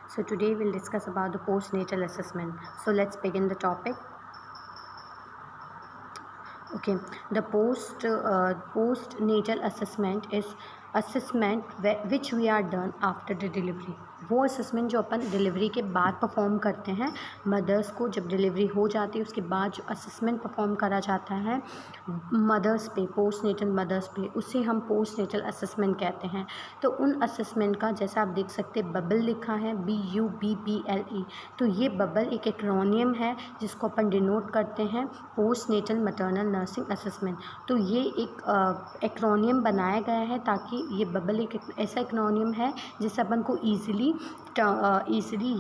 So today we'll discuss about the postnatal assessment. So let's begin the topic. Okay, the postnatal assessment is assessment which we are done after the delivery. वो assessment जो अपन delivery के बाद perform करते हैं mother's को, जब delivery हो जाती है उसके बाद जो असेसमेंट परफॉर्म करा जाता है मदर्स पे, पोस्टनेटल मदर्स पे, उसे हम पोस्टनेटल असेसमेंट कहते हैं। तो उन असेसमेंट का जैसा आप देख सकते हैं बबल लिखा है, BUBBLE। तो ये बबल एक एक्रोनियम है जिसको अपन डिनोट करते हैं पोस्टनेटल मैटरनल नर्सिंग असेसमेंट। तो ये एक एक्रोनियम बनाया गया है ताकि ये बबल एक ऐसा एक्रोनियम है जिससे अपन को ईज़िली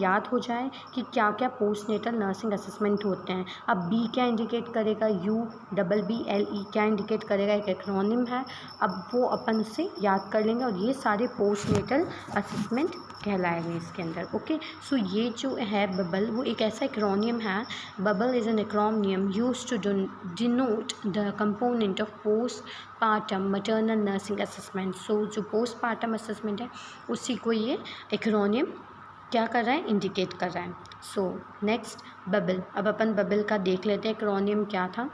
याद हो जाए कि क्या क्या पोस्टनेटल नर्सिंग असेसमेंट होते हैं। अब बी क्या इंडिकेट करेगा, UBBLE क्या इंडिकेट करेगा, एक एक्रोनियम है। अब वो अपन उससे याद कर लेंगे और ये सारे पोस्टनेटल असेसमेंट कहलाएंगे इसके अंदर। ओके, सो ये जो है बबल वो एक ऐसा एक्रोनियम है। Bubble is an acronym used to denote the component of postpartum maternal nursing assessment. So जो पोस्टपार्टम असेसमेंट है उसी को ये एक्रोनियम क्या कर रहा है, इंडिकेट कर रहा है। सो नेक्स्ट बबल, अब अपन बबल का देख लेते हैं एक्रोनियम क्या था।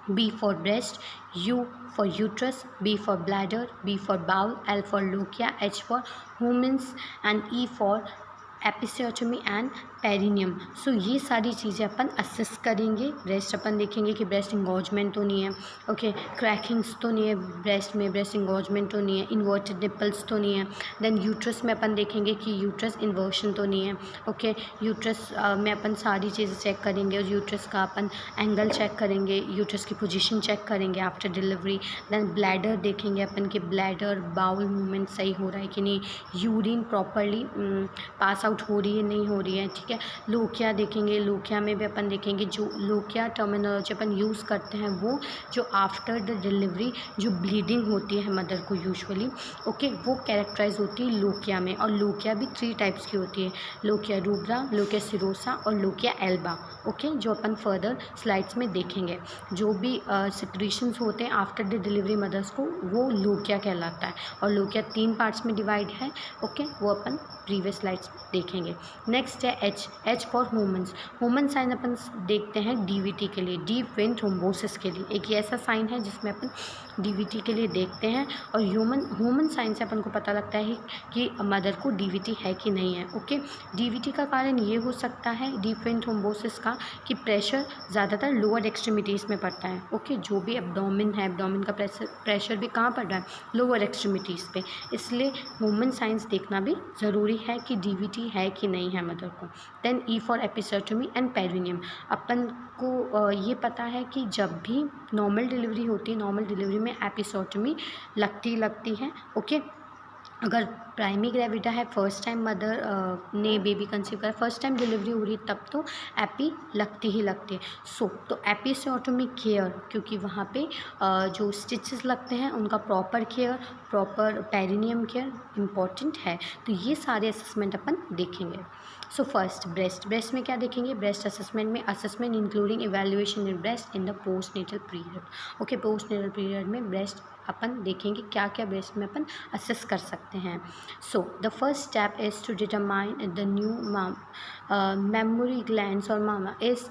B for breast, U for uterus, B for bladder, B for bowel, L for lochia, H for humens and E for episiotomy and perineum. So ये सारी चीज़ें अपन असेस करेंगे। ब्रेस्ट अपन देखेंगे कि ब्रेस्ट इंगॉजमेंट तो नहीं है, ओके, क्रैकिंग्स तो नहीं है ब्रेस्ट में, ब्रेस्ट इंगॉजमेंट तो नहीं है, इन्वर्टेड निपल्स तो नहीं है। देन यूट्रस में अपन देखेंगे कि यूट्रस इन्वर्शन तो नहीं है, ओके। यूट्रस में अपन सारी चीज़ें चेक करेंगे और यूट्रस का अपन एंगल चेक करेंगे, यूट्रस की पोजीशन चेक करेंगे आफ्टर डिलीवरी। देन ब्लैडर देखेंगे अपन कि ब्लैडर बाउल मूवमेंट सही हो रहा है कि नहीं, यूरिन प्रॉपरली पास आउट हो रही है नहीं हो रही है, ठीक है। लोकिया देखेंगे, लोकिया में भी अपन देखेंगे, जो लोकिया टर्मिनोलॉजी अपन यूज़ करते हैं वो जो आफ्टर द डिलीवरी जो ब्लीडिंग होती है मदर को यूजुअली, ओके, वो कैरेक्टराइज होती है लोकिया में। और लोकिया भी 3 टाइप्स की होती है, लोकिया रूब्रा, लोकिया सिरोसा और लोकिया एल्बा, ओके, जो अपन फर्दर स्लाइड्स में देखेंगे। जो भी सिक्रीशंस होते हैं आफ्टर द डिलीवरी मदर्स को वो लोकिया कहलाता है। और लोकिया 3 पार्ट्स में डिवाइड है, ओके, वो अपन प्रीवियस स्लाइड्स में देखेंगे। नेक्स्ट है H for humans. Human sign अपन देखते हैं DVT के लिए, डीप वेन थ्रोम्बोसिस के लिए। एक ऐसा साइन है जिसमें अपन DVT के लिए देखते हैं और ह्यूमन साइन से अपन को पता लगता है कि मदर को DVT है कि नहीं है, ओके। DVT का कारण ये हो सकता है डीप वेन थ्रोम्बोसिस का कि प्रेशर ज़्यादातर लोअर एक्सट्रीमिटीज़ में पड़ता है, ओके। जो भी एब्डोमेन है, एब्डोमेन का प्रेशर भी कहाँ पड़ रहा है, लोअर एक्सट्रीमिटीज़ पे। इसलिए ह्यूमन साइंस देखना भी ज़रूरी है कि DVT है कि नहीं है मदर को। Then E for episiotomy and perineum. अपन को ये पता है कि जब भी नॉर्मल डिलीवरी होती है, नॉर्मल डिलीवरी में एपिसियोटमी लगती है, ओके। अगर प्राइमरी ग्रेविडा है, फर्स्ट टाइम मदर ने बेबी कंसीव करा, फर्स्ट टाइम डिलीवरी हो रही है, तब तो एपी लगती ही लगती है। सो तो एपिसियोटमी केयर, क्योंकि वहाँ पे जो स्टिचेस लगते हैं उनका proper care, proper perineum care important है। तो ये सारे असेसमेंट अपन देखेंगे। सो फर्स्ट ब्रेस्ट में क्या देखेंगे, ब्रेस्ट असेसमेंट में assessment including evaluation in breast in the postnatal period, okay. Postnatal period में ब्रेस्ट अपन देखेंगे क्या क्या ब्रेस्ट में अपन असेस कर सकते हैं। So the first step is to determine the new memory glands और mama is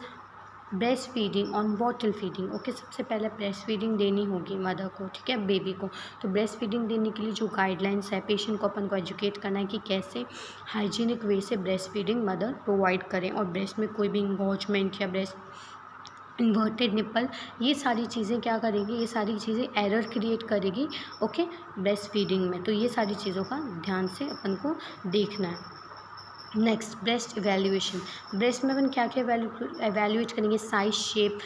breast feeding on bottle feeding, okay. सबसे पहले ब्रेस्ट फीडिंग देनी होगी मदर को, ठीक है, बेबी को। तो ब्रेस्ट फीडिंग देने के लिए जो गाइडलाइंस है, पेशेंट को अपन को एजुकेट करना है कि कैसे हाइजीनिक वे से ब्रेस्ट फीडिंग मदर प्रोवाइड करें और ब्रेस्ट में कोई भी इंगॉजमेंट या ब्रेस्ट इन्वर्टेड निपल, ये सारी चीज़ें क्या करेगी, ये सारी चीज़ें एरर क्रिएट करेगी, ओके, ब्रेस्ट फीडिंग में। तो ये सारी चीज़ों का ध्यान से अपन को देखना है। Next breast evaluation. ब्रेस्ट में अपन क्या क्या एवैल्यूएट करेंगे, size, shape,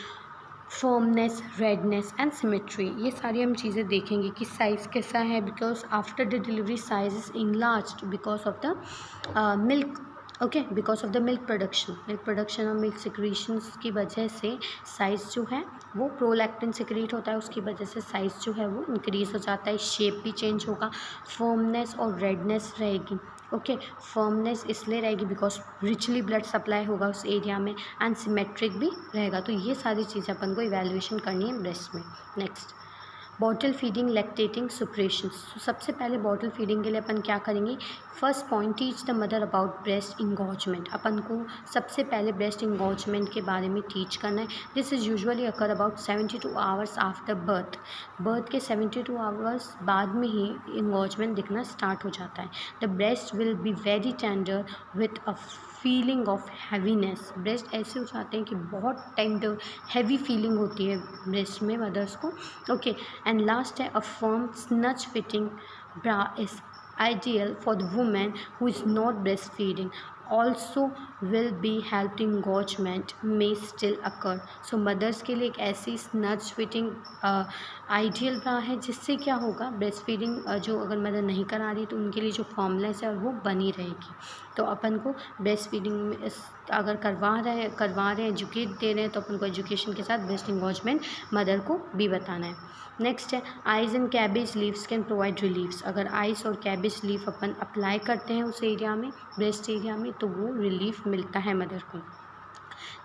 firmness, redness and symmetry. ये सारी हम चीज़ें देखेंगे कि साइज़ कैसा है, because after the delivery size is enlarged because of the milk, okay, because of the milk production और मिल्क सिक्रीशंस की वजह से साइज़ जो है वो प्रोलैक्टिन सिक्रीट होता है, उसकी वजह से साइज़ जो है वो इंक्रीज़ हो जाता है, शेप भी चेंज होगा, फर्मनेस और रेडनेस रहेगी, ओके। फर्मनेस इसलिए रहेगी बिकॉज रिचली ब्लड सप्लाई होगा उस एरिया में एंड सिमेट्रिक भी रहेगा। तो ये सारी चीज़ें अपन को इवैल्यूएशन करनी है ब्रेस्ट में। Next bottle feeding, lactating, suppression. सबसे पहले बॉटल फीडिंग के लिए अपन क्या करेंगे, first point, teach the mother about breast engorgement. अपन को सबसे पहले ब्रेस्ट इंगॉजमेंट के बारे में टीच करना है। This is usually occur about 72 hours after birth. Birth के 72 आवर्स बाद में ही इंगॉजमेंट दिखना स्टार्ट हो जाता है। The breast will be very tender with a feeling of heaviness. Breast ऐसे हो जाते हैं कि बहुत टेंडर हैवी फीलिंग होती है ब्रेस्ट में मदर्स को। ओके, एंड लास्ट है, a firm snug fitting bra is ideal for the woman who is not breastfeeding. Also will be helped engorgement may still occur. So mothers के लिए एक ऐसी स्नच fitting ideal ब्रा है जिससे क्या होगा, ब्रेस्ट फीडिंग जो अगर मदर नहीं करा रही तो उनके लिए जो फॉर्मलेस है वो बनी रहेगी। तो अपन को ब्रेस्ट फीडिंग में अगर करवा रहे हैं एजुकेट दे रहे हैं तो अपन को एजुकेशन के साथ ब्रेस्ट इंगॉजमेंट मदर को भी बताना है। नेक्स्ट है, eyes and cabbage leaves can provide reliefs. अगर आइस और कैबेज लीफ अपन अप्लाई करते हैं उस एरिया में, ब्रेस्ट एरिया में, तो वो रिलीफ मिलता है मदर को।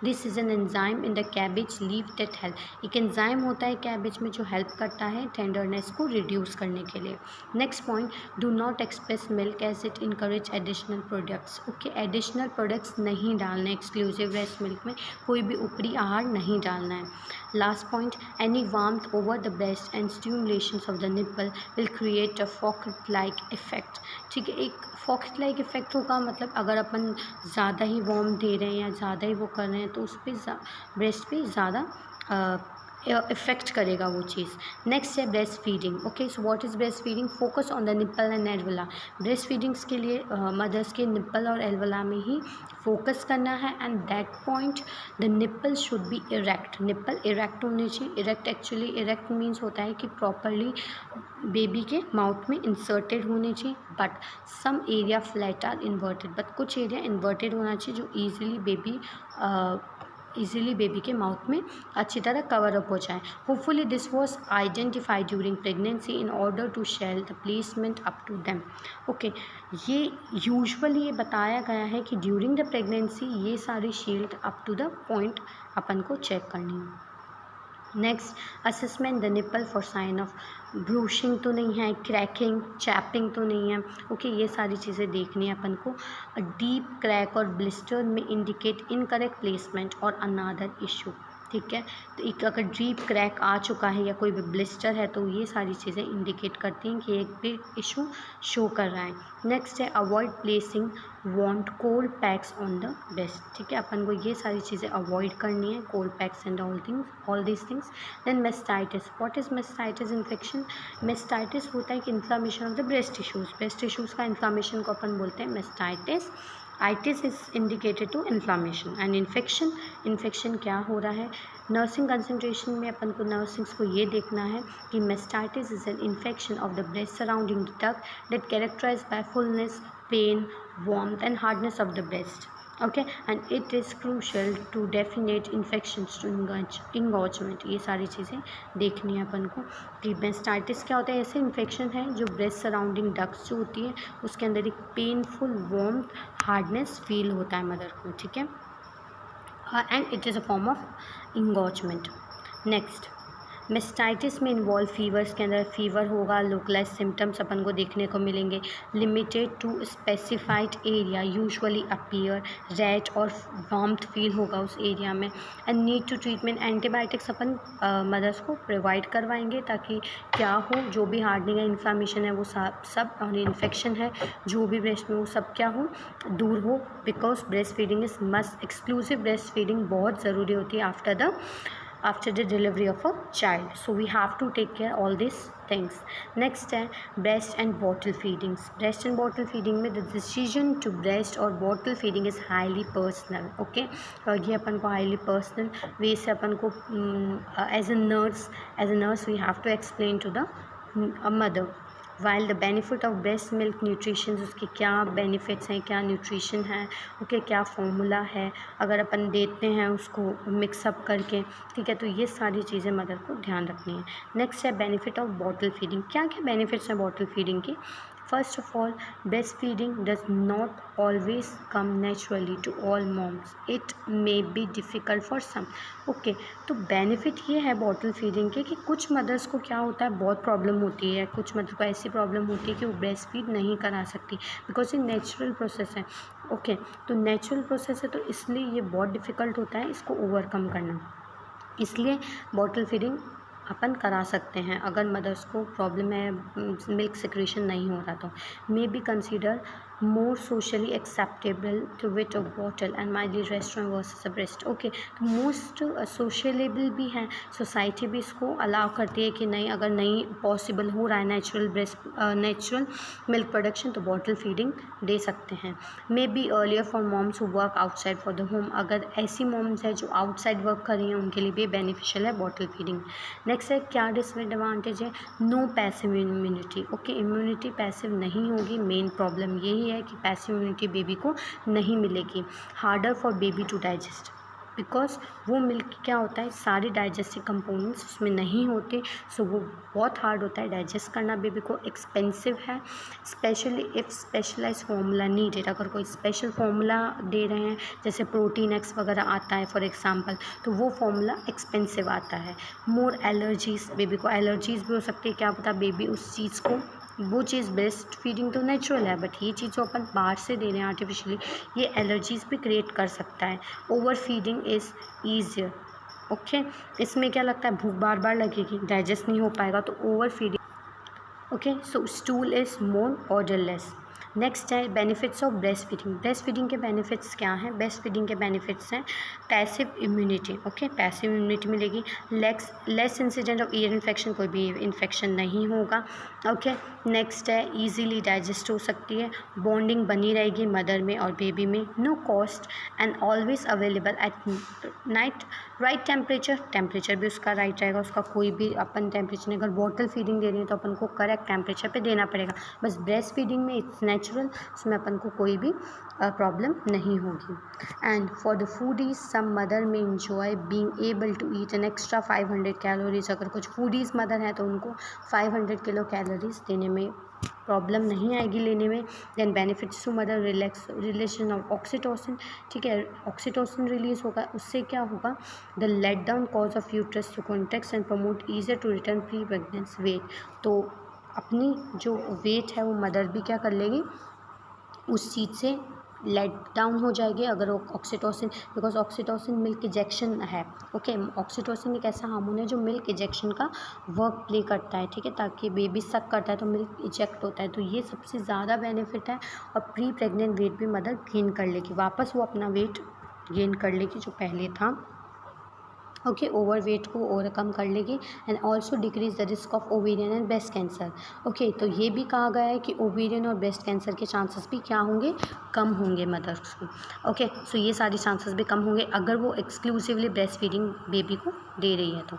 This is an enzyme in the cabbage leaf that help. एक एंजाइम होता है कैबेज में जो हेल्प करता है टेंडरनेस को रिड्यूस करने के लिए। Next point, do not express milk as it encourage additional products. Okay, additional products नहीं डालने एक्सक्लूसिव ब्रेस्ट मिल्क में, कोई भी ऊपरी आहार नहीं डालना है। Last point, any warmth over the breast and stimulations of the nipple will create a फॉकेट like effect. ठीक है, एक फॉकेट लाइक इफेक्ट होगा, मतलब अगर अपन ज़्यादा ही वार्म दे रहे हैं या ज़्यादा ही वो कर रहे हैं तो उस पर ब्रेस्ट पे ज़्यादा इफ़ेक्ट करेगा वो चीज़। नेक्स्ट है breast feeding. Okay, so what is breast feeding? Focus on the nipple and areola. Breast feedings के लिए मदर्स के निप्पल और एल्वोला में ही फोकस करना है, and that point the nipple should be erect. Nipple erect होने चाहिए। इरेक्ट एक्चुअली इरेक्ट मीन्स होता है कि प्रॉपरली बेबी के माउथ में इंसर्टेड होने चाहिए, but some area flat are inverted, but कुछ एरिया इन्वर्टेड होना चाहिए जो ईजिली बेबी के माउथ में अच्छी तरह कवर अप हो जाए। Hopefully this was identified during pregnancy in order to shell the placement up to them. Okay, ये यूजुअली ये बताया गया है कि ड्यूरिंग द प्रेगनेंसी ये सारी shield up to the point अपन को चेक करनी है। Next, assessment the nipple for sign of bruising तो नहीं है, क्रैकिंग, चैपिंग तो नहीं है। ओके, ये सारी चीज़ें देखनी है अपन को। डीप क्रैक और ब्लिस्टर में इंडिकेट इनकरेक्ट प्लेसमेंट और अनदर इशू। ठीक है, तो एक अगर डीप क्रैक आ चुका है या कोई भी ब्लिस्टर है तो ये सारी चीज़ें इंडिकेट करती हैं कि एक बिग इशू शो कर रहा है। नेक्स्ट है, avoid placing warm cold PACS on the breast. ठीक है, अपन को ये सारी चीज़ें अवॉइड करनी है, cold packs and all these things. Then mastitis. What is mastitis infection? Mastitis होता है कि inflammation of the breast tissues. Breast tissues का इन्फ्लामेशन को अपन बोलते हैं mastitis. Itis is indicated to inflammation and infection क्या हो रहा है? नर्सिंग कंसंट्रेशन में अपन को नर्सिंग्स को ये देखना है कि mastitis is an infection of the breast surrounding the duct that characterized by fullness, pain, warmth and hardness of the breast. Okay, and it is crucial to definite infections to engorgement. ये सारी चीज़ें देखनी है अपन को कि mastitis क्या होता है। ऐसे इन्फेक्शन है जो ब्रेस्ट सराउंडिंग डक्ट्स जो होती है उसके अंदर एक पेनफुल वार्मथ, हार्डनेस फील होता है मदर को। ठीक है, and it is a form of engorgement. Next, mastitis में इन्वॉल्व फीवर्स के अंदर फीवर होगा, लोकलाइज सिम्टम्स अपन को देखने को मिलेंगे, limited to specified area, usually appear red और वार्मथ फील होगा उस एरिया में, and need to treatment. Antibiotics अपन मदर्स को प्रोवाइड करवाएंगे ताकि क्या हो, जो भी हार्डनिंग है, इन्फ्लामेशन है, वो सब और इन्फेक्शन है जो भी ब्रेस्ट में वो सब क्या हो, दूर हो। Because breast feeding is must, exclusive breast feeding बहुत ज़रूरी होती है after the delivery of a child, so we have to take care all these things. Next है breast and bottle feedings. Breast and bottle feeding में the decision to breast or bottle feeding is highly personal. Okay, और ये अपन को highly personal way से अपन को as a nurse we have to explain to the mother. While the benefit of breast milk nutrition, उसके क्या benefits हैं, क्या nutrition है, ओके, क्या फॉर्मूला है अगर अपन देते हैं उसको मिक्सअप करके। ठीक है, तो ये सारी चीज़ें मदर को ध्यान रखनी है। नेक्स्ट है बेनिफिट ऑफ बॉटल फीडिंग। क्या क्या बेनिफिट्स हैं बॉटल फीडिंग की? First of all, breast feeding does not always come naturally to all moms, it may be difficult for some. Okay, तो बेनिफिट ये है बॉटल फीडिंग के कि कुछ मदर्स को क्या होता है, बहुत प्रॉब्लम होती है, कुछ मदर को ऐसी प्रॉब्लम होती है कि वो ब्रेस्ट फीड नहीं करा सकती, बिकॉज ये नेचुरल प्रोसेस है। ओके, तो नेचुरल प्रोसेस है, तो इसलिए ये बहुत डिफ़िकल्ट होता है इसको ओवरकम करना, इसलिए बॉटल फीडिंग अपन करा सकते हैं अगर मदर्स को प्रॉब्लम है, मिल्क सिक्रेशन नहीं हो रहा तो। May be consider more socially acceptable to with a bottle and mainly restaurant versus a breast. Okay, तो मोस्ट सोशलेबल भी हैं, सोसाइटी भी इसको अलाउ करती है कि नहीं, अगर नहीं पॉसिबल हो रहा है नेचुरल मिल्क प्रोडक्शन तो बॉटल फीडिंग दे सकते हैं। May be earlier for moms who work outside for the home, अगर ऐसी मॉम्स है जो आउटसाइड वर्क कर रही हैं उनके लिए भी बेनिफिशियल है बॉटल फीडिंग। नेक्स्ट है क्या डिसएडवांटेज है, no passive immunity. Okay, immunity passive नहीं होगी, मेन प्रॉब्लम यही है कि पैसिव इम्यूनिटी बेबी को नहीं मिलेगी। Harder for baby to digest, because वो मिल्क क्या होता है, सारे डाइजेस्टिव कंपोनेंट्स उसमें नहीं होते, सो वो बहुत हार्ड होता है डाइजेस्ट करना बेबी को, एक्सपेंसिव है, especially if specialize formula needed, अगर कोई स्पेशल फार्मूला दे रहे हैं जैसे प्रोटीन एक्स वगैरह आता है फॉर एग्जांपल, तो वो फार्मूला एक्सपेंसिव आता है। मोर एलर्जीज, बेबी को एलर्जीज़ भी हो सकती है, क्या पता बेबी उस चीज़ को, वो चीज़ ब्रेस्ट फीडिंग तो नेचुरल है, बट ये चीज़ जो अपन बाहर से दे रहे हैं आर्टिफिशियली, ये एलर्जीज़ भी क्रिएट कर सकता है। Over feeding is easier. Okay, इसमें क्या लगता है, भूख बार बार लगेगी, डाइजेस्ट नहीं हो पाएगा, तो over feeding. Okay, so stool is more odourless. Next है benefits of breast feeding. Breast feeding के बेनिफिट्स क्या हैं, ब्रेस्ट फीडिंग के बेनिफिट्स हैं passive immunity. Okay, passive immunity मिलेगी, less incident of ear infection, कोई भी इन्फेक्शन नहीं होगा। ओके, नेक्स्ट है इजीली डाइजेस्ट हो सकती है, बॉन्डिंग बनी रहेगी मदर में और बेबी में, no cost and always available at night, right temperature भी उसका राइट रहेगा, उसका कोई भी अपन टेम्परेचर नहीं, अगर बॉटल फीडिंग दे रही है तो अपन को करेक्ट टेम्परेचर पे देना पड़ेगा, बस ब्रेस्ट फीडिंग में इट्स नेचुरल, उसमें अपन को कोई भी प्रॉब्लम नहीं होगी। And for the foodies, some mother may enjoy being able to eat an extra 500 calories, अगर कुछ फूडीज मदर हैं तो उनको 500 किलो कैलोरीज देने में प्रॉब्लम नहीं आएगी लेने में। Then benefits to mother, relation of oxytocin, ठीक है, ऑक्सीटोसिन रिलीज होगा, उससे क्या होगा, the let down cause of uterus to contract and promote easier to return pre pregnancy weight, तो अपनी जो वेट है वो मदर भी क्या कर लेगी, उस चीज़ से लेट डाउन हो जाएगी अगर वो oxytocin, because oxytocin milk ejection है। ओके, ऑक्सीटोसिन एक ऐसा हार्मोन है जो मिल्क इजेक्शन का वर्क प्ले करता है, ठीक है, ताकि बेबी सक करता है तो मिल्क इजेक्ट होता है, तो ये सबसे ज़्यादा बेनिफिट है। और प्री प्रेग्नेंट वेट भी मदर गेन कर लेगी, वापस वो अपना वेट गेन कर लेगी जो पहले था। ओके, ओवर वेट को ओवरकम कर लेगी and also decrease the risk of ovarian and breast cancer. Okay, तो ये भी कहा गया है कि ओवेरियन और ब्रेस्ट कैंसर के चांसेस भी क्या होंगे, कम होंगे मदर्स को। ओके, सो ये सारे चांसेस भी कम होंगे अगर वो एक्सक्लूसिवली ब्रेस्ट फीडिंग बेबी को दे रही है तो।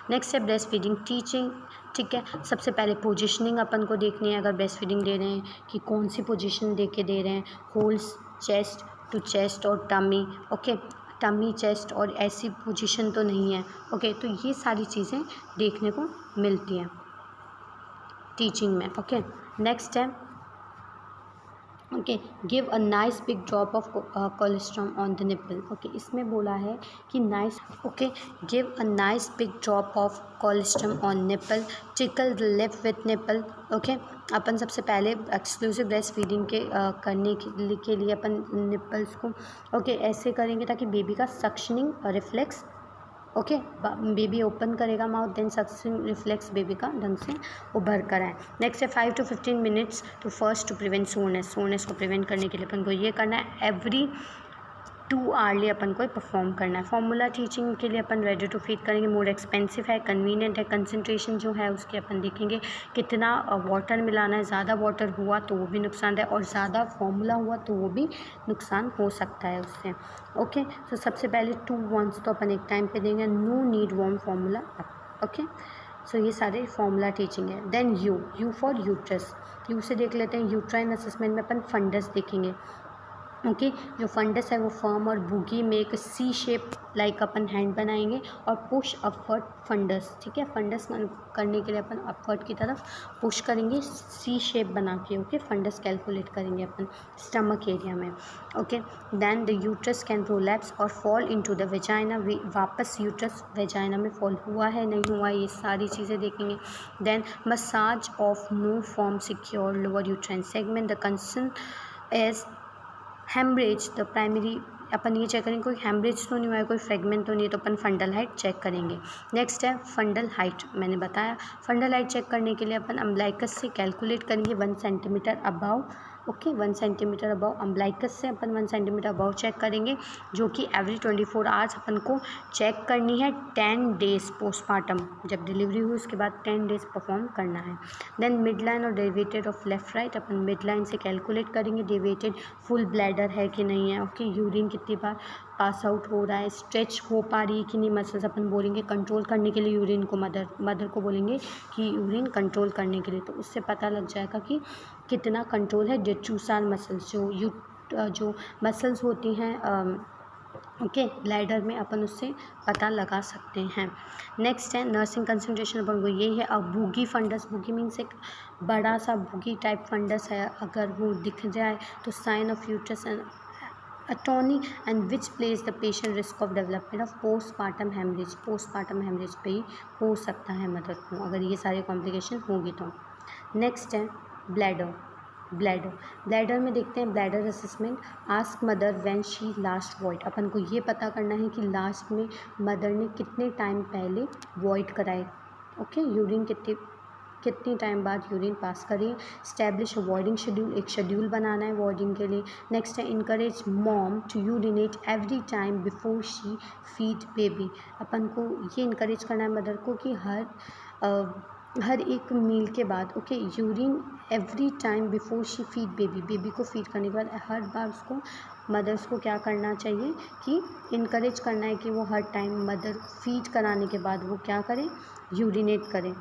नेक्स्ट है ब्रेस्ट फीडिंग टीचिंग, ठीक है, सबसे पहले पोजिशनिंग अपन को देखनी है, अगर ब्रेस्ट फीडिंग दे रहे हैं कि कौन सी पोजिशन दे के दे रहे हैं, होल्स चेस्ट टू चेस्ट और टमी, ओके, टमी चेस्ट और ऐसी पोजीशन तो नहीं है। ओके, तो ये सारी चीज़ें देखने को मिलती हैं टीचिंग में। ओके, नेक्स्ट है okay, give a nice big drop of cholesterol on the nipple. Okay, इसमें बोला है कि nice, okay, give a nice big drop of cholesterol on nipple, tickle the lip with nipple. Okay, अपन सबसे पहले exclusive breast feeding करने के लिए अपन निपल्स को ऐसे करेंगे ताकि बेबी का suctioning reflex, okay, baby open करेगा mouth, then suctioning reflex baby का ढंग से उभर कर आए। नेक्स्ट है 5 to 15 minutes to first to prevent soreness को प्रिवेंट करने के लिए अपन को ये करना है, एवरी 2 आवर्ली अपन को परफॉर्म करना है। फॉर्मूला टीचिंग के लिए अपन रेडी टू फीड करेंगे, मोर एक्सपेंसिव है, कन्वीनियंट है, कंसनट्रेशन जो है उसके अपन देखेंगे कितना वाटर मिलाना है, ज़्यादा वाटर हुआ तो वो भी नुकसान है और ज़्यादा फॉर्मूला हुआ तो वो भी नुकसान हो सकता है उससे। ओके, तो सबसे पहले 2 वंस तो अपन एक टाइम पे देंगे, no need warm formula. Okay, so ये सारे फॉर्मूला टीचिंग है। Then U for uterus, U से देख लेते हैं, यूट्राइन असेसमेंट में अपन फंडस देखेंगे, ओके जो फंडस है वो फर्म और बूगी में एक सी शेप लाइक अपन हैंड बनाएंगे और पुश अपवर्ड फंडस, ठीक है, फंडस करने के लिए अपन अपवर्ड की तरफ पुश करेंगे सी शेप बना के। ओके फंडस कैलकुलेट करेंगे अपन स्टमक एरिया में। Okay then the uterus can prolapse और फॉल इनटू द वेजाइना, वापस यूट्रस वेजाइना में फॉल हुआ है नहीं हुआ ये सारी चीज़ें देखेंगे। Then massage of no form secure lower uterine segment, the concern as haemorrhage the primary, अपन ये चेक करेंगे कोई हेमरेज तो नहीं हुआ है, कोई फ्रेगमेंट तो नहीं है, तो अपन फंडल हाइट चेक करेंगे। नेक्स्ट है फंडल हाइट, मैंने बताया फंडल हाइट चेक करने के लिए अपन अम्बलाइकस से कैलकुलेट करेंगे 1 centimetre above. Okay 1 centimetre above umbilicus से अपन 1 सेंटीमीटर अबाव चेक करेंगे, जो कि एवरी 24 आवर्स अपन को चेक करनी है 10 डेज पोस्टमार्टम, जब डिलीवरी हुई उसके बाद 10 डेज परफॉर्म करना है। देन मिड लाइन और deviated of left right, upon mid line से कैलकुलेट करेंगे डेविएटेड फुल ब्लैडर है कि नहीं है। ओके यूरिन कितनी बार पास आउट हो रहा है, स्ट्रेच हो पा रही है कि नहीं मसल्स, अपन बोलेंगे कंट्रोल करने के लिए यूरिन को मदर को बोलेंगे कि यूरिन कंट्रोल करने के लिए, तो उससे पता लग जाएगा कि कितना कंट्रोल है डेट्रूसाल मसल्स जो मसल्स होती हैं ओके ब्लैडर में, अपन उससे पता लगा सकते हैं। नेक्स्ट है नर्सिंग कंसंट्रेशन, अपन को ये है अब बूगी फंडस, बूगी मीन्स एक बड़ा सा बूगी टाइप फंडस है, अगर वो दिख जाए तो sign of uterus and atony and which place the patient risk of development of postpartum hemorrhage पे ही हो सकता है मदर को, अगर ये सारी कॉम्प्लिकेशन होगी तो। नेक्स्ट है ब्लैडर में देखते हैं bladder assessment, ask mother when she last void, अपन को ये पता करना है कि लास्ट में मदर ने कितने टाइम पहले वॉइड कराए। ओके यूरिन कितनी टाइम बाद यूरिन पास करिए। स्टैब्लिश अवॉइडिंग शेड्यूल, एक शेड्यूल बनाना है अवॉइडिंग के लिए। नेक्स्ट है encourage mom to urinate every time before she feed baby, अपन को ये इनकरेज करना है मदर को कि हर एक मील के बाद okay urine every time before she feed baby को फीड करने के बाद हर बार उसको मदर्स को क्या करना चाहिए कि इनकरेज करना है कि वो हर टाइम मदर फीड कराने के बाद वो क्या करें, यूरिनेट करें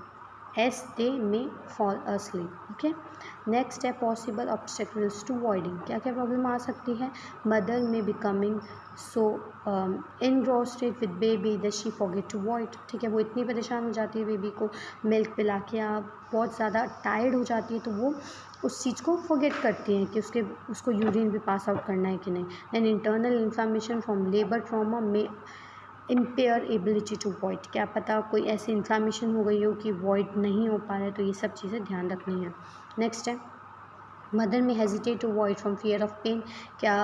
as they may fall asleep। Okay next है पॉसिबल ऑब्स्टेकल्स टू वॉइडिंग, क्या क्या प्रॉब्लम आ सकती है, मदर में becoming so engrossed with baby that she forget to void, ठीक है वो इतनी परेशान हो जाती है बेबी को मिल्क पिला के या बहुत ज़्यादा टायर्ड हो जाती है तो वो उस चीज़ को फॉरगेट करती हैं कि उसको यूरिन भी पास आउट करना है कि नहीं। And internal inflammation from labour trauma में इम्पेयर एबिलिटी टू वॉइड, क्या पता कोई ऐसी इन्फ्लामेशन हो गई हो कि वॉइड नहीं हो पा रहा है, तो ये सब चीज़ें ध्यान रखनी है। नेक्स्ट है मदर में hesitate to void from fear of pain, क्या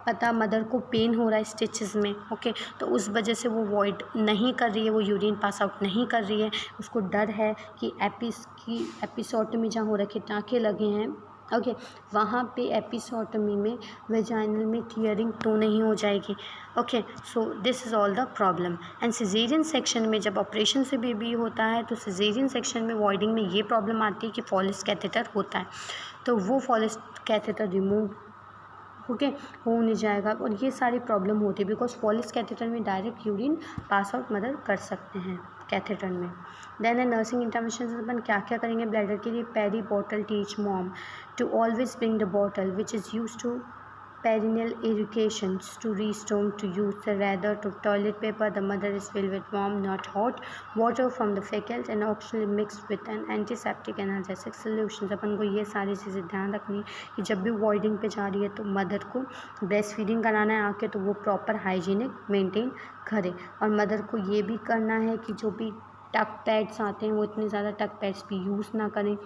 पता मदर को पेन हो रहा है स्टिचेस में ओके तो उस वजह से वो वॉइड नहीं कर रही है, वो यूरिन पास आउट नहीं कर रही है, उसको डर है कि एपिसोटमी जहाँ हो रखे टाँके लगे हैं ओके वहाँ पे एपिसोटमी में वेजाइनल में टीयरिंग तो नहीं हो जाएगी। Okay so this is all the problem. And caesarean section में जब ऑपरेशन से बेबी होता है तो सिजेरियन सेक्शन में वॉइडिंग में ये प्रॉब्लम आती है कि फॉलिस कैथेटर होता है, तो वो फॉलिस कैथेटर रिमूव ओके हो नहीं जाएगा और ये सारी प्रॉब्लम होती है बिकॉज फॉलिस कैथेटर में direct urine pass out mother कर सकते हैं कैथेटर में। देन है नर्सिंग इंटरवेंशन, अपन क्या क्या करेंगे ब्लैडर के लिए, peri bottle teach mom to always bring the bottle which is use to perineal irrigations to restore to use the rather to toilet paper, the mother is filled with warm not hot water from the fecals and optionally mixed with an antiseptic analgesic solutions। अपन को ये सारी चीज़ें ध्यान रखनी है कि जब भी वॉइडिंग पे जा रही है तो मदर को ब्रेस्ट फीडिंग कराना है आके तो वो प्रॉपर हाइजीनिक मेंटेन करे और मदर को ये भी करना है कि जो भी टक पैड्स आते हैं वो इतने ज़्यादा टक पैड्स भी यूज़ ना करें।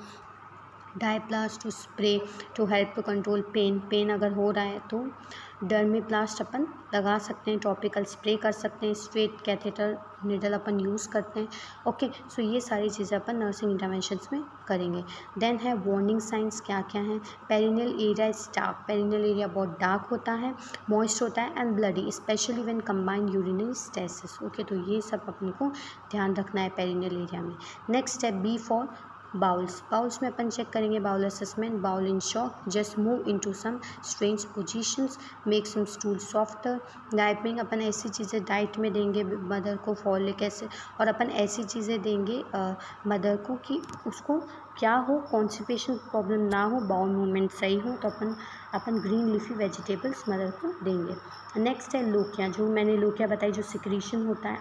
डायप्लास्ट to spray to help to control pain अगर हो रहा है तो डर्मीप्लास्ट अपन लगा सकते हैं, टॉपिकल स्प्रे कर सकते हैं, स्ट्रेट कैथेटर निडल अपन यूज़ करते हैं ओके सो ये सारी चीज़ें अपन नर्सिंग इंटरवेंशंस में करेंगे। देन है वार्निंग साइंस क्या क्या हैं, perineal area is dark, perineal area बहुत डार्क होता है, मॉइस्ट होता है and bloody especially when combined urinary stasis okay तो ये सब अपन को ध्यान रखना है पेरिनियल एरिया में। नेक्स्ट है बी फॉर बाउल्स में अपन चेक करेंगे bowel assessment, bowel in shock, just move into some strange positions, make some stool softer. डाइपिंग अपन ऐसी चीज़ें डाइट में देंगे मदर को फॉलिक एसिड, और अपन ऐसी चीज़ें देंगे मदर को कि उसको क्या हो, कॉन्स्टिपेशन प्रॉब्लम ना हो, बाउल मूवमेंट सही हो, तो अपन ग्रीन लीफी वेजिटेबल्स मदर को देंगे। नेक्स्ट है लोकिया, जो मैंने लोकिया बताई, जो सिक्रीशन होता है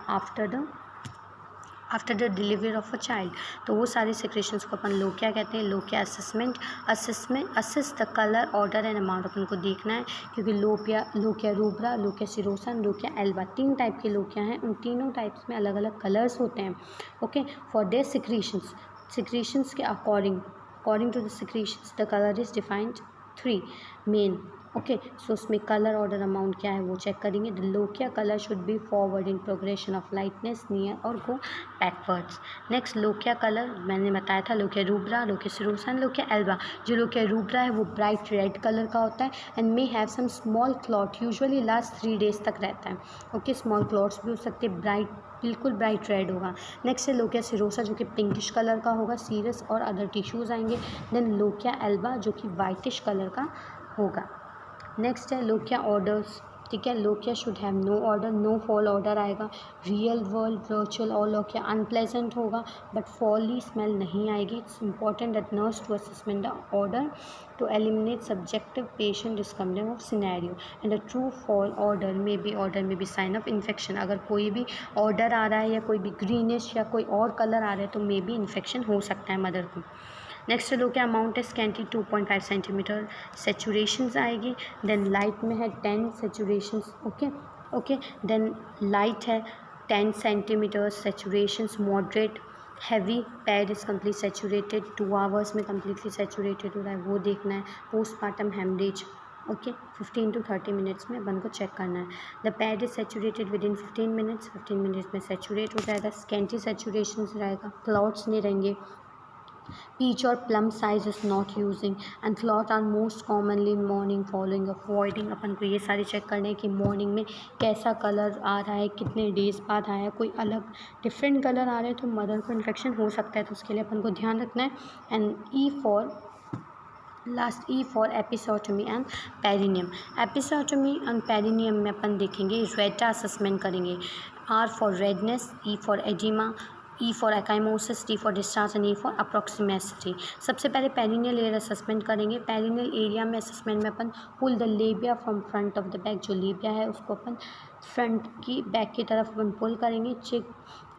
after the delivery of a child, तो वो सारे सिक्रेशंस को अपन लोकिया कहते हैं। Lochia assess the colour, odour and amount अपन को देखना है, क्योंकि lochia rubra, lochia serosa, lochia alba, 3 type के लोकिया हैं। उन तीनों टाइप्स में अलग अलग कलर्स होते हैं। ओके, फॉर देयर सिक्रीशंस के according to the secretions the colour is defined 3 main. Okay, so उसमें कलर, ऑर्डर, अमाउंट क्या है वो चेक करेंगे। The lochia colour should be forward in progression of lightness, near और go backwards. Next lochia colour मैंने बताया था, lochia rubra, lochia serosa, lochia alba. जो लोकिया रूब्रा है वो ब्राइट रेड कलर का होता है and may have some small clot, usually last 3 days तक रहता है। ओके, स्मॉल क्लॉट्स भी हो सकते हैं, बिल्कुल ब्राइट रेड होगा। नेक्स्ट है लोकिया सिरोसा, जो कि पिंकिश कलर का होगा, सीरस और अदर टिश्यूज़ आएंगे। देन लोकिया एल्बा, जो कि वाइटिश कलर का होगा। नेक्स्ट है लोकिया ऑर्डर्स, ठीक है। Lochia should have no odour, no foul odour आएगा। रियल वर्ल्ड, वर्चुअल और लोकिया अनप्लेजेंट होगा बट फॉली स्मेल नहीं आएगी। It's important that nurse to assessment the odour to eliminate subjective patient डिस्कम्बलिंग of scenario and the true foul odour में be sign of infection. अगर कोई भी order आ रहा है या कोई भी ग्रीनिश या कोई और कलर आ रहा है तो मे बी इन्फेक्शन हो सकता है मदर को। नेक्स्ट लोकिया अमाउंट है स्कैंटी 2.5 सेंटीमीटर, सेचुरेशंस आएगी। देन लाइट में है 10 सेचुरेशंस, ओके। देन लाइट है 10 centimetre, saturations moderate, heavy pad is complete saturated, 2 hours में कम्प्लीटली सेचुरेटेड हो रहा है वो देखना है। Postmortem haemorrhage, okay, 15 to 30 minutes में अपन को चेक करना है। The pad is saturated with in 15 minutes, 15 minutes में सेचुरेट हो जाएगा। स्कैंटी सेचुरेशन रहेगा, क्लॉट्स नहीं रहेंगे। Peach or plum size is not using and cloth are most commonly in morning following of voiding। अपन को ये सारी चेक करने कि मॉर्निंग में कैसा कलर आ रहा है, कितने डेज बाद आया है, कोई अलग डिफरेंट कलर आ रहा है तो मदर को इन्फेक्शन हो सकता है, तो उसके लिए अपन को ध्यान रखना है। And E for episiotomy and perineum. Episiotomy and perineum में अपन देखेंगे रेटा असेसमेंट करेंगे। R for redness, E for oedema, E for ecchymosis, T for discharge and E for approximation. सबसे पहले पेरिनियल एरिया असेसमेंट करेंगे। पेरिनियल एरिया में assessment में अपन pull the labia from front of the back, जो labia है उसको अपन front की बैक की तरफ अपन पुल करेंगे।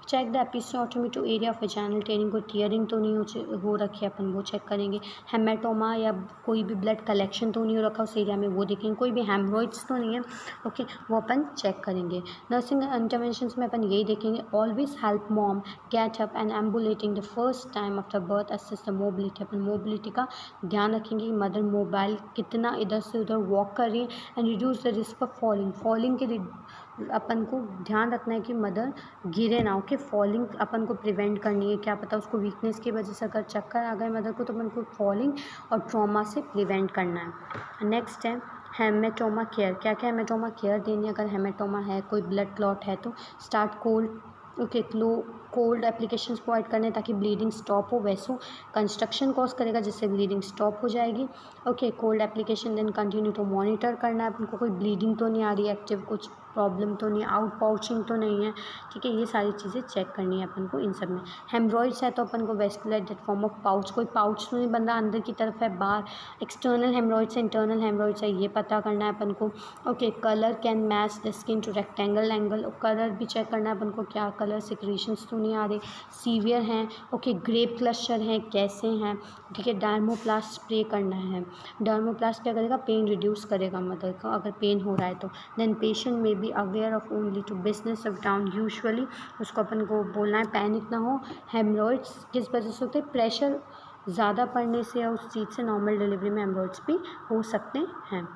Check the episiotomy to area of vaginal tearing, कोई टीयरिंग तो नहीं हो रखी है, अपन वो चेक करेंगे। हेमेटोमा या कोई भी ब्लड कलेक्शन तो नहीं हो रखा उस एरिया में, वो देखेंगे। कोई भी हेमरॉइड्स तो नहीं है, ओके, वो अपन चेक करेंगे। नर्सिंग इंटरवेंशंस में अपन यही देखेंगे। Always help mom get up and ambulating the first time after birth, assist the mobility. अपन मोबिलिटी का ध्यान रखेंगे, मदर मोबाइल कितना इधर से उधर वॉक कर रही है and reduce the risk of falling के अपन को ध्यान रखना है कि मदर गिरे ना, ओके। फॉलिंग अपन को प्रिवेंट करनी है, क्या पता उसको वीकनेस की वजह से अगर चक्कर आ गए मदर को तो अपन को फॉलिंग और ट्रॉमा से प्रिवेंट करना है। नेक्स्ट है हेमेटोमा केयर। क्या क्या हेमेटोमा केयर देनी है? अगर हेमेटोमा है, कोई ब्लड क्लॉट है तो स्टार्ट कोल्ड एप्लीकेशंस प्रोवाइड करने ताकि ब्लीडिंग स्टॉप हो। वैसो कंस्ट्रक्शन कॉज करेगा जिससे ब्लीडिंग स्टॉप हो जाएगी, okay. Cold application then continue to monitor करना है अपन को, कोई ब्लीडिंग तो नहीं आ रही है, एक्टिव कुछ प्रॉब्लम तो नहीं, आउट पाउचिंग तो नहीं है, ठीक है। ये सारी चीज़ें चेक करनी है अपन को इन सब में। हेमरॉइड्स है तो अपन को वेस्कुलर फॉर्म ऑफ पाउच, कोई पाउच तो नहीं बन रहा, अंदर की तरफ है, बाहर एक्सटर्नल हेमरॉइड्स है, इंटरनल हेमरॉइड्स है, ये पता करना है अपन को, okay. Colour can match the skin to rectangle angle, colour भी चेक करना है अपन को, क्या कलर सिक्रीशंस तो नहीं आ रहे, सीवियर हैं, ओके। ग्रेप क्लस्टर हैं, कैसे हैं, ठीक है। डर्मोप्लास्ट स्प्रे करना है। डर्मोप्लास्ट क्या करेगा? पेन रिड्यूस करेगा मदर का अगर पेन हो रहा है तो। Then patient may be aware of only to business of down, usually उसको अपन को बोलना है पैनिक ना हो। हेमरॉइड्स किस वजह से होते हैं? प्रेशर ज़्यादा पड़ने से या उस चीज़ से नॉर्मल डिलीवरी में हेमरॉइड्स भी हो सकते हैं।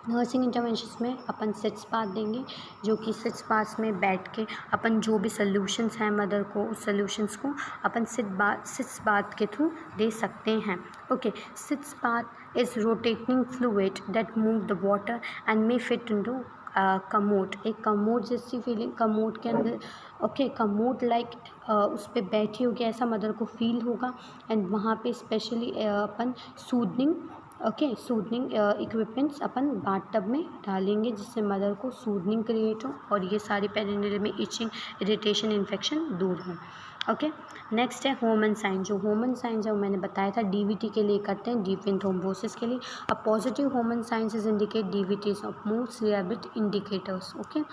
नर्सिंग इंटरवेंशंस में अपन सिट्स बाथ देंगे, जो कि सिट्स बाथ में बैठ के अपन जो भी सॉल्यूशंस हैं मदर को, उस सॉल्यूशंस को अपन सिट्स बाथ के थ्रू दे सकते हैं, ओके। Sitz bath is rotating fluid that move the water and may fit into commode, एक कमोड जैसी फीलिंग कमोड के अंदर, ओके, कमोड लाइक उस पर बैठी होगी ऐसा मदर को फील होगा। एंड वहाँ पे स्पेशली अपन सूदनिंग, ओके, सूदनिंग इक्विपमेंट्स अपन बाथटब में डालेंगे जिससे मदर को सूदनिंग क्रिएट हो और ये सारी पेरिनेल में इचिंग, इरिटेशन, इन्फेक्शन दूर हो। ओके, नेक्स्ट है होमन साइन। जो होमन साइन जो मैंने बताया था डीवीटी के लिए करते हैं, डीप वेन थ्रोम्बोसिस के लिए। A positive Homan signs is indicate DVTs of most rapid indicators. Okay,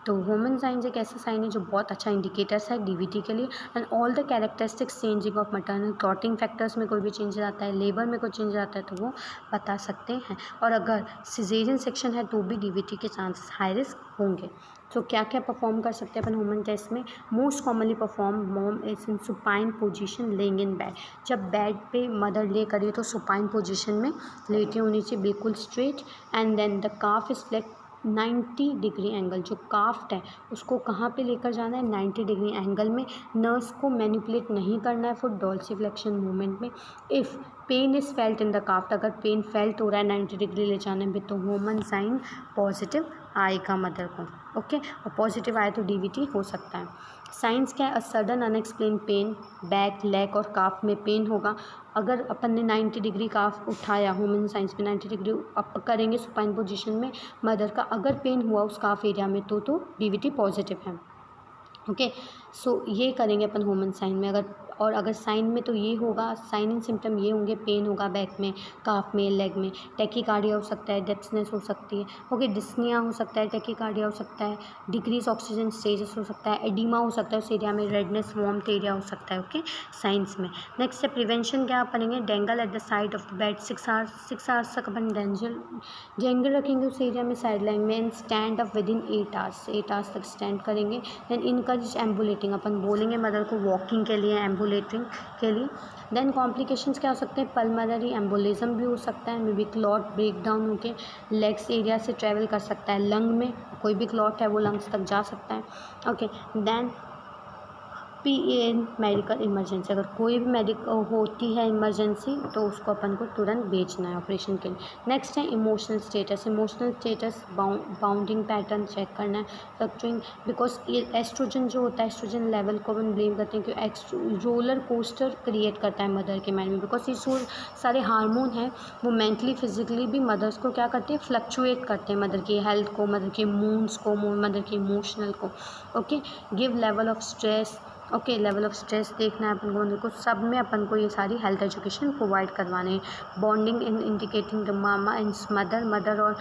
तो होमन साइंस एक ऐसा साइन है जो बहुत अच्छा इंडिकेटर्स है डीवीटी के लिए। And all the characteristics changing of maternal clotting factors में कोई भी चेंज आता है, लेबर में कोई चेंज आता है तो वो बता सकते हैं। और अगर सिजेरियन सेक्शन है तो भी डीवीटी के चांसेस हाई रिस्क होंगे। तो क्या क्या परफॉर्म कर सकते हैं अपन ह्यूमन टेस्ट में? Most commonly perform mom is in supine position laying in bed. जब बेड पे मदर ले करिए तो सुपाइन पोजीशन में लेटी होनी चाहिए, बिल्कुल straight. And then the calf is flexed 90 degree angle. जो काफ्ट है उसको कहाँ पे लेकर जाना है? 90 डिग्री एंगल में। नर्स को मैनिपुलेट नहीं करना है फॉर डोर्सिफ्लेक्शन मूवमेंट में। If pain is felt in the calf, अगर पेन फेल्ट हो रहा है 90 डिग्री ले जाने में तो होमन साइन पॉजिटिव आएगा मदर को। ओके, और पॉजिटिव आए तो डीवीटी हो सकता है। साइंस क्या है? A sudden unexplain pain, back, leg और काफ में पेन होगा। अगर अपन ने 90 डिग्री काफ उठाया, होमन साइंस में 90 डिग्री अप करेंगे सुपाइन पोजीशन में मदर का, अगर पेन हुआ उस काफ एरिया में तो डीवीटी पॉजिटिव है। ओके, सो ये करेंगे अपन होमन साइन में। अगर साइन में तो ये होगा, साइन एंड सिम्टम ये होंगे, पेन होगा बैक में, काफ में, लेग में, टैकीकार्डिया हो सकता है, डेप्सनेस हो सकती है, ओके, डिस्निया हो सकता है, टैकीकार्डिया हो सकता है, डिक्रीज ऑक्सीजन स्टेजस हो सकता है, एडिमा हो सकता है उस एरिया में, रेडनेस, वार्मथ एरिया हो सकता है। ओके, साइंस में। नेक्स्ट है प्रिवेंशन। क्या करेंगे? Dangle at the side of the bed 6 hours तक अपन डेंगल रखेंगे उस एरिया में, साइड लाइन में। And stand up with in 8 hours तक स्टैंड करेंगे। देन इनकरेज एम्बुलेटिंग, अपन बोलेंगे मदर को वॉकिंग के लिए, एम्बुलेटिंग के लिए। देन कॉम्प्लिकेशंस क्या हो सकते हैं? पल्मोनरी एम्बोलिज्म भी हो सकता है, maybe clot break down होकर लेग्स एरिया से ट्रेवल कर सकता है लंग में, कोई भी क्लॉट है वो लंग्स तक जा सकता है। Okay, then PAN medical emergency, अगर कोई भी होती है इमरजेंसी तो उसको अपन को तुरंत भेजना है ऑपरेशन के लिए। नेक्स्ट है emotional status. Emotional status bounding pattern check करना है, फ्लक्चुएटिंग, बिकॉज एस्ट्रोजन जो होता है, एस्ट्रोजन लेवल को अपन ब्लेम करते हैं कि रोलर कोस्टर क्रिएट करता है मदर के माइंड में, बिकॉज ये सारे हार्मोन हैं वो मेंटली फिजिकली भी मदर्स को क्या करते हैं? फ्लक्चुएट करते हैं, मदर की हेल्थ को, मदर के मूड्स को, मदर के इमोशनल को। Okay, give level of stress. Okay, level of stress देखना है अपन को, देखो सब में अपन को ये सारी हेल्थ एजुकेशन प्रोवाइड करवाने हैं। Bonding in indicating the mama and mother और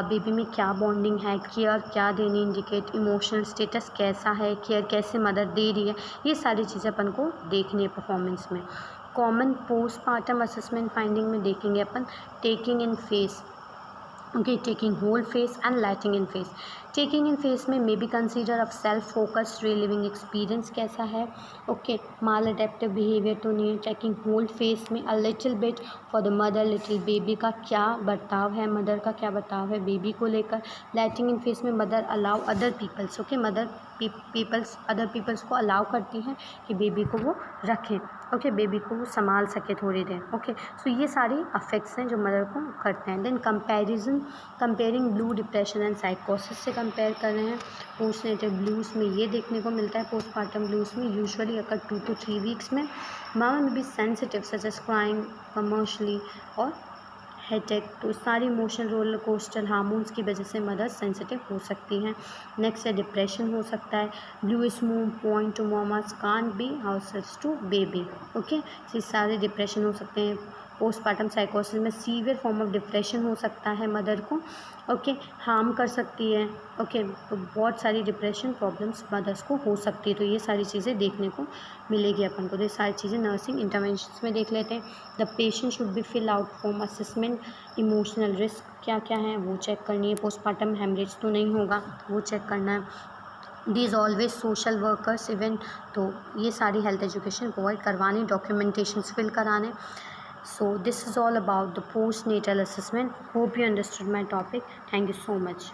बेबी में क्या बॉन्डिंग है, केयर क्या देनी, इंडिकेट इमोशनल स्टेटस कैसा है, केयर कैसे मदर दे रही है, ये सारी चीज़ें अपन को देखनी है परफॉर्मेंस में। कॉमन पोस्टमार्टम असेसमेंट फाइंडिंग में देखेंगे अपन taking in phase, okay, taking hold phase and letting in phase. Taking in face में may be consider of self focused reliving experience कैसा है, ओके, माल अडेप्टिव बिहेवियर तो नहीं है। टेकिंग होल फेस में a little bit for the mother, little baby का क्या बर्ताव है, मदर का क्या बर्ताव है बेबी को लेकर। लाइटिंग इन फेस में mother allow other peoples, okay, mother other peoples को अलाउ करती हैं कि बेबी को वो रखें, ओके, बेबी को वो संभाल सके थोड़ी देर। ओके, सो ये सारी अफेक्ट्स हैं जो मदर को करते हैं। Then comparing blue depression and साइकोसिस से कंपेयर कर रहे हैं। पोस्टनेटल ब्लूज़ में ये देखने को मिलता है, पोस्टमार्टम ब्लूज़ में यूजुअली अगर 2 to 3 वीक्स में मामा में भी sensitive such as crying, commercially और हेडेक, तो सारी इमोशनल रोलर कोस्टर हार्मोन्स की वजह से मदर सेंसिटिव हो सकती हैं। नेक्स्ट है डिप्रेशन हो सकता है। Blue smooth point to mamas can't be houses to baby, okay, ये सारे डिप्रेशन हो सकते हैं। पोस्टमार्टम साइकोसिस में सीवियर फॉर्म ऑफ डिप्रेशन हो सकता है मदर को, ओके, हार्म कर सकती है, ओके, तो बहुत सारी डिप्रेशन प्रॉब्लम्स मदर्स को हो सकती है। तो ये सारी चीज़ें देखने को मिलेगी अपन को, तो ये सारी चीज़ें नर्सिंग इंटरवेंशंस में देख लेते हैं। The patient should be fill out form assessment, emotional risk क्या क्या है वो चेक करनी है, पोस्टमार्टम हेमरेज तो नहीं होगा वो चेक करना है। These always social workers event, तो ये सारी हेल्थ एजुकेशन प्रोवाइड करवानी, डॉक्यूमेंटेशन फिल कराने। So this is all about the postnatal assessment. Hope you understood my topic. Thank you so much.